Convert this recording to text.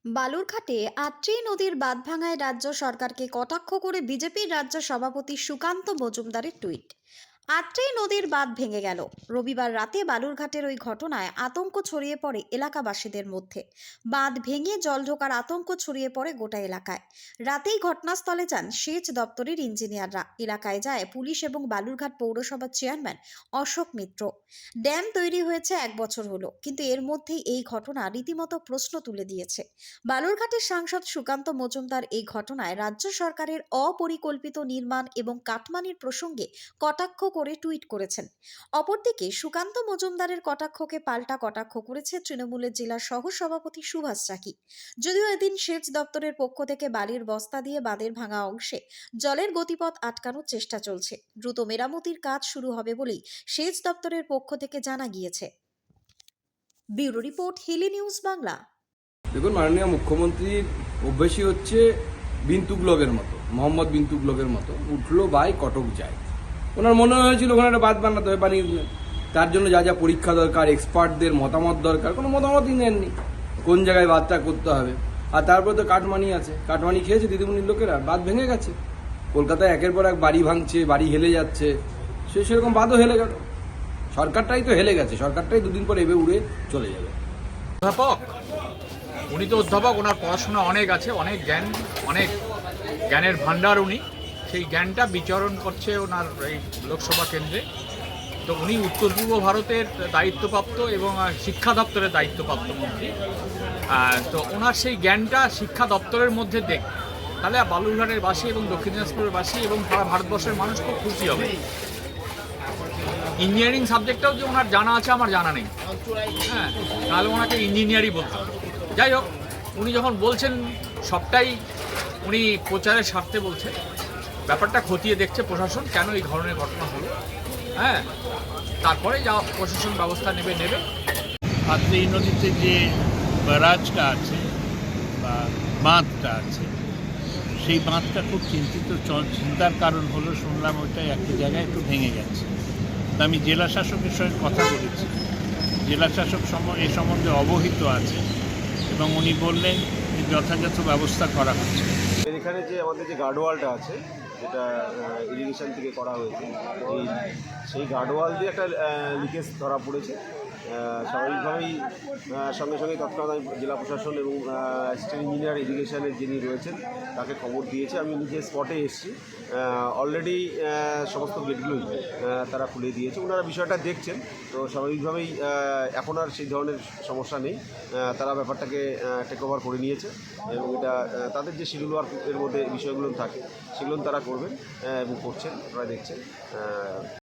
বালুরঘাটে আত্রেই নদীর বাঁধ ভাঙায় রাজ্য সরকারকে কটাক্ষ করে বিজেপির রাজ্য সভাপতি সুকান্ত মজুমদারের টুইট। আত্রেই নদীর বাঁধ ভেঙে গেল। রবিবার রাতে বালুরঘাটের ওই ঘটনায় আতঙ্ক ছড়িয়ে পড়ে এলাকাবাসীদের মধ্যে। বাঁধ ভেঙে জল ঢোকার আতঙ্ক ছড়িয়ে পড়ে গোটা এলাকায়। রাতেই ঘটনাস্থলে যান সেচ দপ্তরের ইঞ্জিনিয়াররা। এলাকায় যায় পুলিশ এবং বালুরঘাট পৌরসভার চেয়ারম্যান অশোক মিত্র। ড্যাম তৈরি হয়েছে 1 বছর হলো, কিন্তু এর মধ্যেই এই ঘটনা রীতিমতো প্রশ্ন তুলে দিয়েছে। বালুরঘাটের সাংসদ সুকান্ত মজুমদার এই ঘটনায় রাজ্য সরকারের অপরিকল্পিত নির্মাণ এবং কাটমানির প্রসঙ্গে কটাক্ষ করে টুইট করেছেন। অপরদিকে সুকান্ত মজুমদারের কটাক্ষকে পাল্টা কটাক্ষ করেছে তৃণমূলের জেলা সহ সভাপতি সুভাষ চাকি। যদিও এদিন সেচ দপ্তরের পক্ষ থেকে বালির বস্তা দিয়ে বাঁধের ভাঙা অংশে জলের গতিপথ আটকানোর চেষ্টা চলছে। দ্রুত মেরামতির কাজ শুরু হবে বলেই সেচ দপ্তরের পক্ষ থেকে জানা গিয়েছে। Bureau report, Hili news Bangla. দেখুন, মাননীয় মুখ্যমন্ত্রীর অভ্যাসই হচ্ছে বিন তুগলকের মতো, মোহাম্মদ বিন তুগলকের মতো উঠলো বাই কটক যায়। ওনার মনে হয়েছিল ওখানে একটা বাঁধ বানাতে হবে, বানিয়ে দিলেন। তার জন্য যা যা পরীক্ষা দরকার, এক্সপার্টদের মতামত দরকার, কোনো মতামতই নেননি কোন জায়গায় বাঁধটা করতে হবে। আর তারপরে তো কাটমানি আছে, কাটমানি খেয়েছে দিদিমণির লোকেরা, বাঁধ ভেঙে গেছে। কলকাতায় একের পর এক বাড়ি ভাঙছে, বাড়ি হেলে যাচ্ছে, সেরকম বাঁধও হেলে গেল। সরকারটাই তো হেলে গেছে, সরকারটাই দুদিন পর এবে উড়ে চলে যাবে। অধ্যাপক, উনি তো অধ্যাপক, ওনার পড়াশোনা অনেক আছে, অনেক জ্ঞান, অনেক জ্ঞানের ভাণ্ডার উনি। সেই জ্ঞানটা বিচরণ করছে ওনার এই লোকসভা কেন্দ্রে। তো উনি উত্তর পূর্ব ভারতের দায়িত্বপ্রাপ্ত এবং শিক্ষা দপ্তরের দায়িত্বপ্রাপ্ত মন্ত্রী। তো ওনার সেই জ্ঞানটা শিক্ষা দপ্তরের মধ্যে দেখ, তাহলে বালুরঘাটের বাসী এবং দক্ষিণ দিনাজপুরের বাসী এবং সারা ভারতবর্ষের মানুষ খুব খুশি হবে। ইঞ্জিনিয়ারিং সাবজেক্টটাও যে ওনার জানা আছে আমার জানা নেই, হ্যাঁ, তাহলে ওনাকে ইঞ্জিনিয়ারই বলতাম। যাই হোক, উনি যখন বলছেন সবটাই উনি প্রচারের স্বার্থে বলছেন। ব্যাপারটা খতিয়ে দেখছে প্রশাসন কেন এই ধরনের ঘটনা হলো, হ্যাঁ, তারপরে যা প্রশাসন ব্যবস্থা নেবে। আত্রেই নদীতে যে ব্যারাজটা আছে বা বাঁধটা আছে, সেই বাঁধটা খুব চিন্তার কারণ হলো, শুনলাম ওইটা একটা জায়গায় একটু ভেঙে গেছে। তা আমি জেলা শাসকের সঙ্গে কথা বলেছি, জেলা শাসক এ সম্বন্ধে অবহিত আছে এবং উনি বললেন যে যথাযথ ব্যবস্থা করা হচ্ছে। এখানে যে আমাদের যে গার্ডওয়ালটা আছে, যেটা ইরিগেশন থেকে করা হয়েছে, সেই গার্ডওয়াল দিয়ে একটা লিকেজ ধরা পড়েছে। স্বাভাবিকভাবেই সঙ্গে সঙ্গে তৎক্ষণাৎ জেলা প্রশাসন এবং অ্যাসিস্ট্যান্ট ইঞ্জিনিয়ার ইরিগেশনের যিনি রয়েছেন তাকে খবর দিয়েছে। আমি নিজে স্পটে এসেছি। অলরেডি সমস্ত গেটগুলোই তারা খুলে দিয়েছে, ওনারা বিষয়টা দেখছেন। তো স্বাভাবিকভাবেই এখন আর সেই ধরনের সমস্যা নেই, তারা ব্যাপারটাকে টেক ওভার করে নিয়েছে এবং এটা তাদের যে শিডিউল ওয়ার্কের মধ্যে বিষয়গুলো থাকে সেগুলো তারা করবেন এবং করছেন, আপনারা দেখছেন।